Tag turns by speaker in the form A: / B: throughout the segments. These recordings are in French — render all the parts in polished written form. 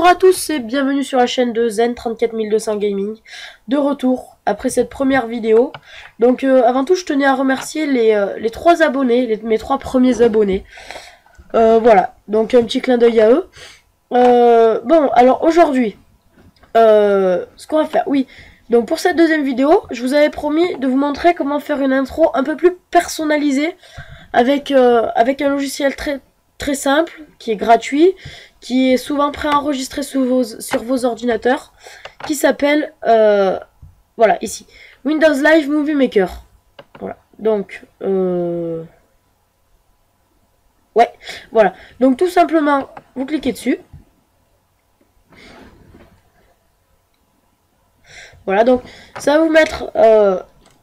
A: à tous et bienvenue sur la chaîne de Zen34200 Gaming, de retour après cette première vidéo. Donc avant tout je tenais à remercier les 3 abonnés, mes 3 premiers abonnés. Voilà, donc un petit clin d'œil à eux. Bon, alors aujourd'hui, ce qu'on va faire, oui. Donc pour cette deuxième vidéo, je vous avais promis de vous montrer comment faire une intro un peu plus personnalisée avec un logiciel très simple, qui est gratuit, qui est souvent préenregistré sur vos ordinateurs, qui s'appelle, voilà, ici, Windows Live Movie Maker. Voilà, donc, ouais, voilà. Donc tout simplement, vous cliquez dessus. Voilà, donc ça va vous mettre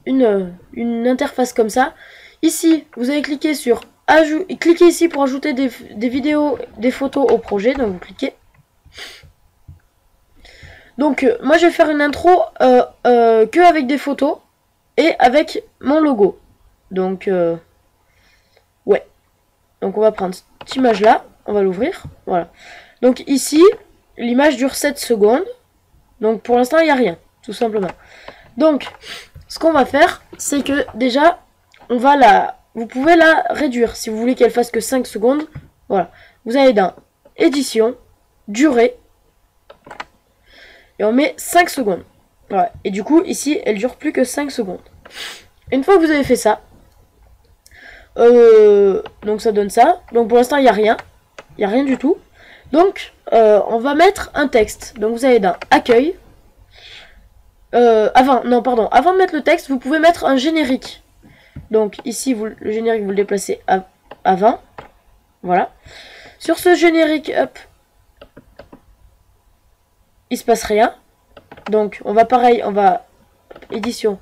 A: une interface comme ça. Ici, vous allez cliquer sur cliquez ici pour ajouter des vidéos, des photos au projet. Donc vous cliquez. Donc moi je vais faire une intro que avec des photos et avec mon logo. Donc ouais. Donc on va prendre cette image là, on va l'ouvrir. Voilà. Donc ici, l'image dure 7 secondes. Donc pour l'instant il n'y a rien, tout simplement. Donc ce qu'on va faire, c'est que déjà on va vous pouvez la réduire si vous voulez qu'elle fasse que 5 secondes. Voilà. Vous allez dans édition, durée, et on met 5 secondes. Voilà. Et du coup, ici, elle dure plus que 5 secondes. Une fois que vous avez fait ça, donc ça donne ça. Donc pour l'instant, il n'y a rien. Il n'y a rien du tout. Donc, on va mettre un texte. Donc vous allez dans accueil. Avant de mettre le texte, vous pouvez mettre un générique. Donc ici, le générique, vous le déplacez avant. Voilà. Sur ce générique, hop, il se passe rien. Donc on va pareil, édition.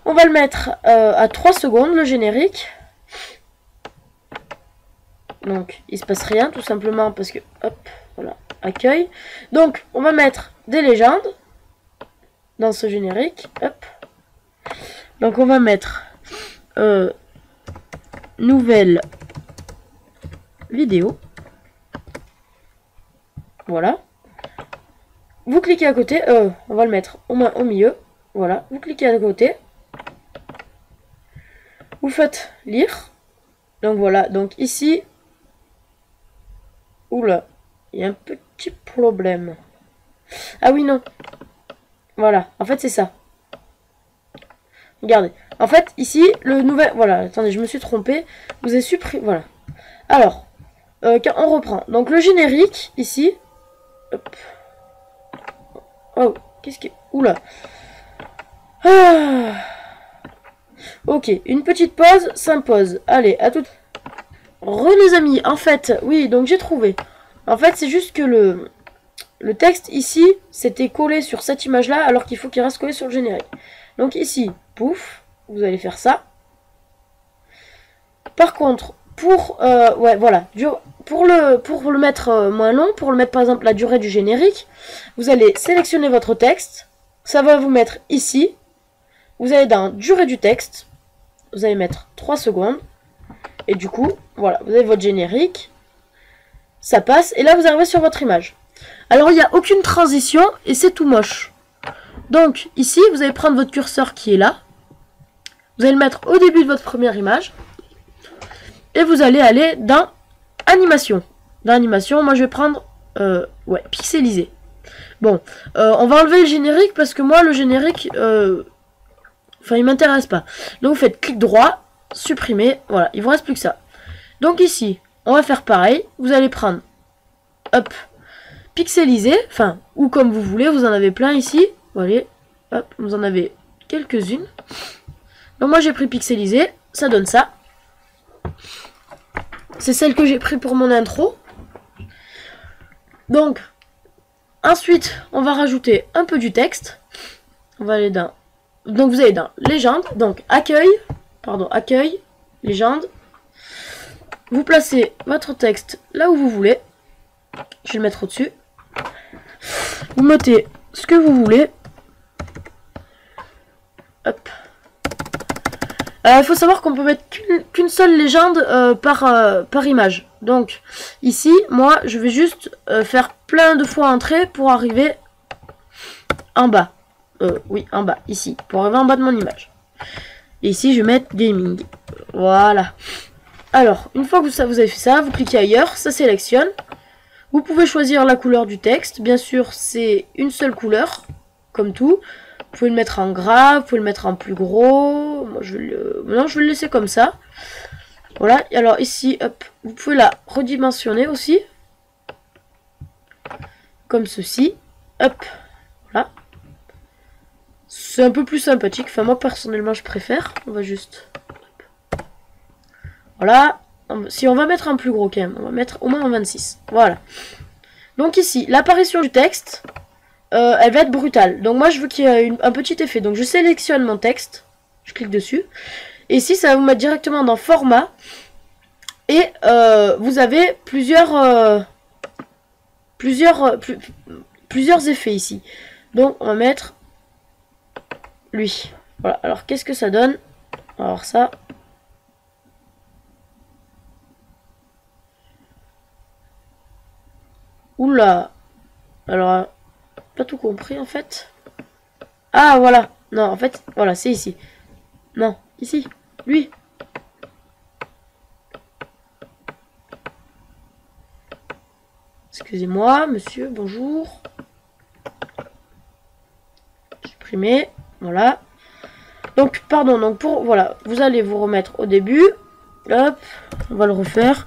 A: On va le mettre à 3 secondes, le générique. Donc il se passe rien, tout simplement parce que, hop, voilà, accueil. Donc on va mettre des légendes dans ce générique. Hop. Donc on va mettre nouvelle vidéo. Voilà. Vous cliquez à côté, on va le mettre au milieu. Voilà, vous cliquez à côté. Vous faites lire. Donc voilà, donc ici. Oula, il y a un petit problème. Ah oui, non. Voilà, en fait c'est ça. Regardez. En fait, ici, le nouvel... Voilà, attendez, je me suis trompé. Vous avez supprimé... Voilà. Alors, on reprend. Donc, le générique, ici. Hop. Oh, qu'est-ce que... Oula. Ah. Ok, une petite pause s'impose. Allez, à tout... Les amis, en fait, oui, donc j'ai trouvé. En fait, c'est juste que le texte, ici, s'était collé sur cette image-là, alors qu'il faut qu'il reste collé sur le générique. Donc ici, pouf, vous allez faire ça. Par contre, ouais, voilà, pour le mettre moins long, pour le mettre par exemple la durée du générique, vous allez sélectionner votre texte, ça va vous mettre ici, vous allez dans durée du texte, vous allez mettre 3 secondes, et du coup, voilà, vous avez votre générique, ça passe, et là vous arrivez sur votre image. Alors il n'y a aucune transition, et c'est tout moche. Donc ici, vous allez prendre votre curseur qui est là, vous allez le mettre au début de votre première image, et vous allez aller dans animation. Dans animation, moi je vais prendre ouais, pixelisé. Bon, on va enlever le générique parce que moi le générique, enfin il m'intéresse pas. Donc vous faites clic droit, supprimer, voilà, il vous reste plus que ça. Donc ici, on va faire pareil, vous allez prendre, hop, pixelisé, enfin, ou comme vous voulez, vous en avez plein ici, voilà, hop, vous en avez quelques-unes. Donc moi j'ai pris pixelisé, ça donne ça. C'est celle que j'ai pris pour mon intro. Donc, ensuite, on va rajouter un peu du texte. On va aller dans... Donc, vous allez dans légende. Donc, accueil, légende. Vous placez votre texte là où vous voulez. Je vais le mettre au-dessus. Vous mettez ce que vous voulez. Hop. Il faut savoir qu'on peut mettre qu'une seule légende par image. Donc, ici, moi, je vais juste faire plein de fois entrer pour arriver en bas. Oui, en bas, ici, pour arriver en bas de mon image. Et ici, je vais mettre gaming. Voilà. Alors, une fois que vous avez fait ça, vous cliquez ailleurs, ça sélectionne. Vous pouvez choisir la couleur du texte. Bien sûr, c'est une seule couleur, comme tout. Vous pouvez le mettre en gras, vous pouvez le mettre en plus gros. Moi, je vais le laisser comme ça. Voilà. Et alors ici, hop, vous pouvez la redimensionner aussi. Comme ceci. Hop. Voilà. C'est un peu plus sympathique. Enfin, moi, personnellement, je préfère. On va juste... Hop. Voilà. Si on va mettre un plus gros quand même, on va mettre au moins un 26. Voilà. Donc ici, l'apparition du texte, elle va être brutale. Donc moi, je veux qu'il y ait un petit effet. Donc je sélectionne mon texte. Je clique dessus. Et ici, ça va vous mettre directement dans format. Et vous avez plusieurs effets ici. Donc on va mettre lui. Voilà. Alors qu'est-ce que ça donne? Alors ça. Oula. Alors, pas tout compris en fait. Ah voilà. Non, en fait, voilà, c'est ici. Non, ici. Lui. Excusez-moi, monsieur, bonjour. Supprimer. Voilà. Donc, pardon, donc pour... Voilà, vous allez vous remettre au début. Hop, on va le refaire.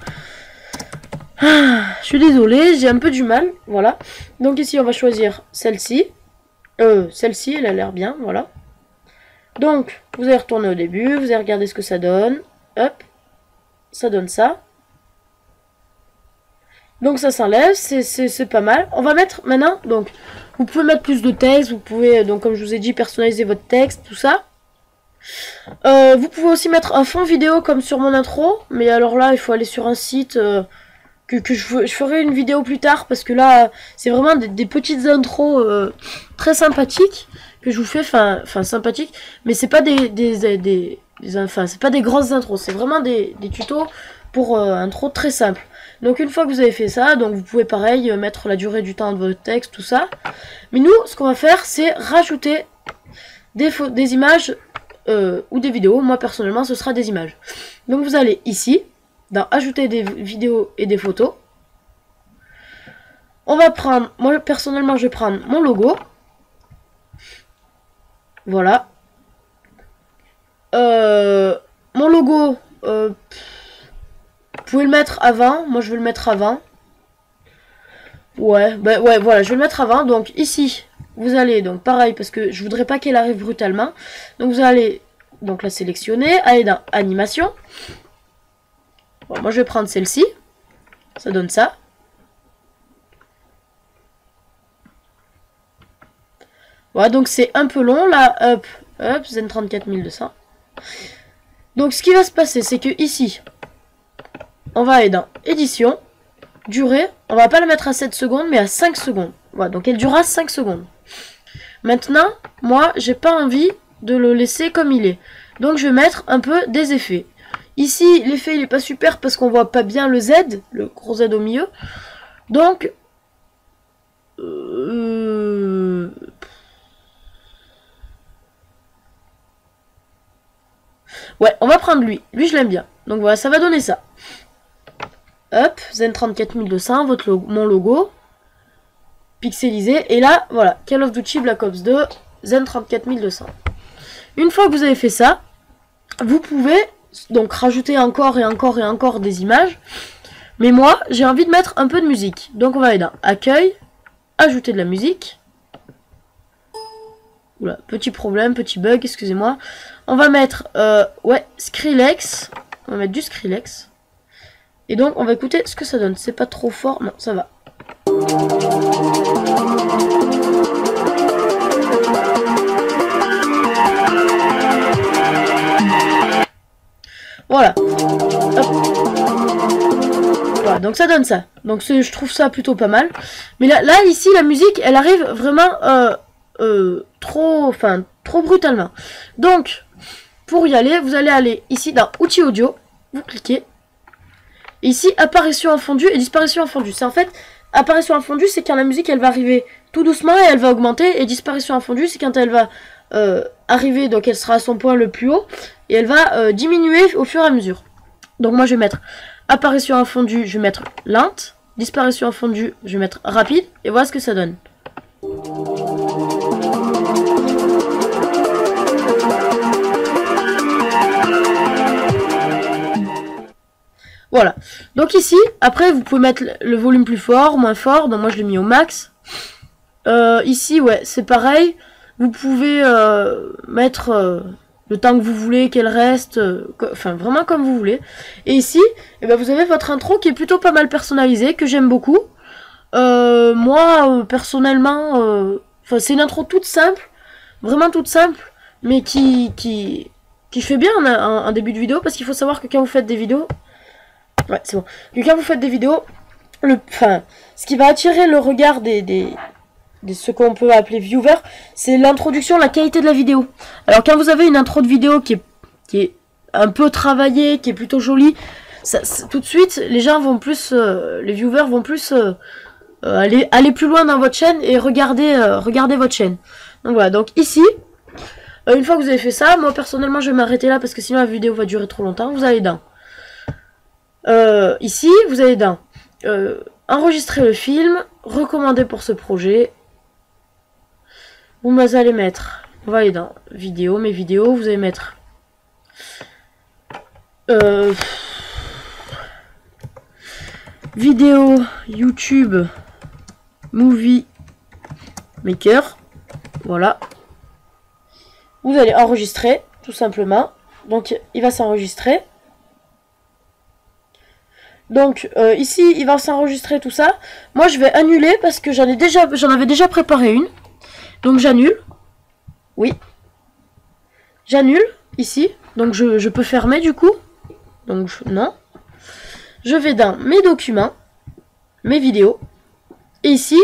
A: Ah, je suis désolée, j'ai un peu du mal. Voilà. Donc ici, on va choisir celle-ci. Celle-ci, elle a l'air bien, voilà. Donc, vous allez retourner au début, vous allez regarder ce que ça donne. Hop, ça donne ça. Donc ça s'enlève, c'est pas mal. On va mettre maintenant, donc, vous pouvez mettre plus de texte, vous pouvez, donc comme je vous ai dit, personnaliser votre texte, tout ça. Vous pouvez aussi mettre un fond vidéo comme sur mon intro, mais alors là, il faut aller sur un site que je ferai une vidéo plus tard, parce que là, c'est vraiment des petites intros très sympathiques que je vous fais, enfin sympathiques, mais c'est pas c'est pas des grosses intros, c'est vraiment des tutos pour intro très simple. Donc une fois que vous avez fait ça, donc vous pouvez pareil mettre la durée du temps de votre texte, tout ça. Mais nous, ce qu'on va faire, c'est rajouter des images ou des vidéos. Moi personnellement, ce sera des images. Donc vous allez ici, dans ajouter des vidéos et des photos. On va prendre, moi personnellement, je vais prendre mon logo. Voilà. Mon logo, vous pouvez le mettre avant. Moi, je vais le mettre avant. Ouais, bah, ouais, voilà, je vais le mettre avant. Donc ici, vous allez, donc pareil, parce que je voudrais pas qu'elle arrive brutalement. Donc vous allez, donc la sélectionner, aller dans animation. Bon, moi, je vais prendre celle-ci. Ça donne ça. Voilà, donc c'est un peu long, là, hop, hop, Zen 34200. Donc ce qui va se passer, c'est que ici, on va aller dans édition, durée, on va pas la mettre à 7 secondes, mais à 5 secondes. Voilà, donc elle durera 5 secondes. Maintenant, moi, j'ai pas envie de le laisser comme il est. Donc je vais mettre un peu des effets. Ici, l'effet, il est pas super parce qu'on voit pas bien le Z, le gros Z au milieu. Donc, ouais, on va prendre lui. Lui, je l'aime bien. Donc voilà, ça va donner ça. Hop, Zen 34200, mon logo. Pixelisé. Et là, voilà, Call of Duty Black Ops 2, Zen 34200. Une fois que vous avez fait ça, vous pouvez donc rajouter encore et encore et encore des images. Mais moi, j'ai envie de mettre un peu de musique. Donc on va aller dans Accueil, Ajouter de la musique. Oula, petit problème, petit bug, excusez-moi. On va mettre, ouais, Skrillex. On va mettre du Skrillex. Et donc, on va écouter ce que ça donne. C'est pas trop fort. Non, ça va. Voilà. Hop. Voilà, donc ça donne ça. Donc je trouve ça plutôt pas mal. Mais là ici, la musique, elle arrive vraiment trop brutalement. Donc, pour y aller, vous allez aller ici dans Outils audio. Vous cliquez. Et ici, apparition en fondu et disparition en fondu. C'est en fait, apparition en fondu, c'est quand la musique, elle va arriver tout doucement et elle va augmenter. Et disparition en fondu, c'est quand elle va arriver, donc elle sera à son point le plus haut. Et elle va diminuer au fur et à mesure. Donc moi, je vais mettre apparition en fondu, je vais mettre lente. Disparition en fondu, je vais mettre rapide. Et voilà ce que ça donne. Voilà. Donc ici, après, vous pouvez mettre le volume plus fort, moins fort. Donc moi, je l'ai mis au max. Ici, ouais, c'est pareil. Vous pouvez mettre le temps que vous voulez qu'elle reste. Enfin, vraiment comme vous voulez. Et ici, eh ben, vous avez votre intro qui est plutôt pas mal personnalisée, que j'aime beaucoup. Moi, personnellement, c'est une intro toute simple. Vraiment toute simple. Mais qui fait bien un début de vidéo. Parce qu'il faut savoir que quand vous faites des vidéos... Ouais, c'est bon. Et quand vous faites des vidéos, ce qui va attirer le regard des ce qu'on peut appeler viewers, c'est l'introduction, la qualité de la vidéo. Alors quand vous avez une intro de vidéo qui est un peu travaillée, qui est plutôt jolie, tout de suite, les gens vont plus, les viewers vont plus aller plus loin dans votre chaîne et regarder votre chaîne. Donc voilà, donc ici, une fois que vous avez fait ça, moi personnellement je vais m'arrêter là parce que sinon la vidéo va durer trop longtemps. Vous allez dans ici, vous allez dans enregistrer le film, recommander pour ce projet. Vous allez mettre, on va aller dans vidéo, mes vidéos, vous allez mettre vidéo YouTube Movie Maker. Voilà. Vous allez enregistrer, tout simplement. Donc, il va s'enregistrer. Donc, ici, il va s'enregistrer tout ça. Moi, je vais annuler parce que j'en avais déjà préparé une. Donc, j'annule. Oui. J'annule, ici. Donc, je peux fermer, du coup. Donc, non. Je vais dans mes documents, mes vidéos. Et ici,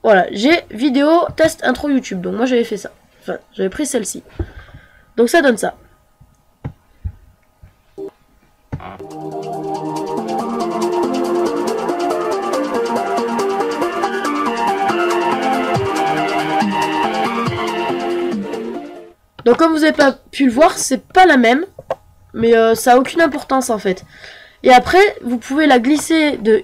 A: voilà, j'ai vidéo test intro YouTube. Donc, moi, j'avais fait ça. Enfin, j'avais pris celle-ci. Donc, ça donne ça. Donc comme vous n'avez pas pu le voir, c'est pas la même. Mais ça a aucune importance en fait. Et après, vous pouvez la glisser de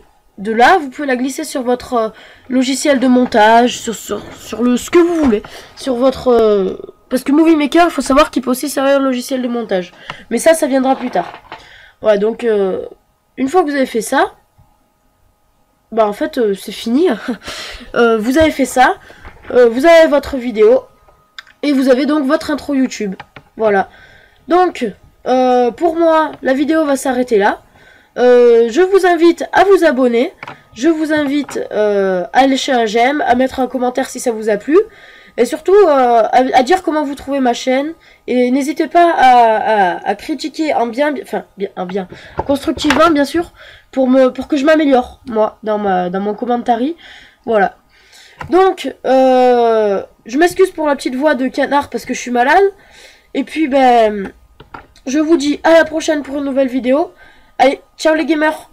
A: là, vous pouvez la glisser sur votre logiciel de montage, sur ce que vous voulez. Sur votre... parce que Movie Maker, il faut savoir qu'il peut aussi servir le logiciel de montage. Mais ça viendra plus tard. Voilà, donc une fois que vous avez fait ça, bah en fait c'est fini. Vous avez fait ça, vous avez votre vidéo. Et vous avez donc votre intro YouTube. Voilà. Donc, pour moi, la vidéo va s'arrêter là. Je vous invite à vous abonner. Je vous invite à lâcher un j'aime, à mettre un commentaire si ça vous a plu. Et surtout, à dire comment vous trouvez ma chaîne. Et n'hésitez pas à critiquer en bien, constructivement bien sûr, pour que je m'améliore, moi, dans mon commentaire. Voilà. Donc, je m'excuse pour la petite voix de canard parce que je suis malade. Et puis, ben, je vous dis à la prochaine pour une nouvelle vidéo. Allez, ciao les gamers!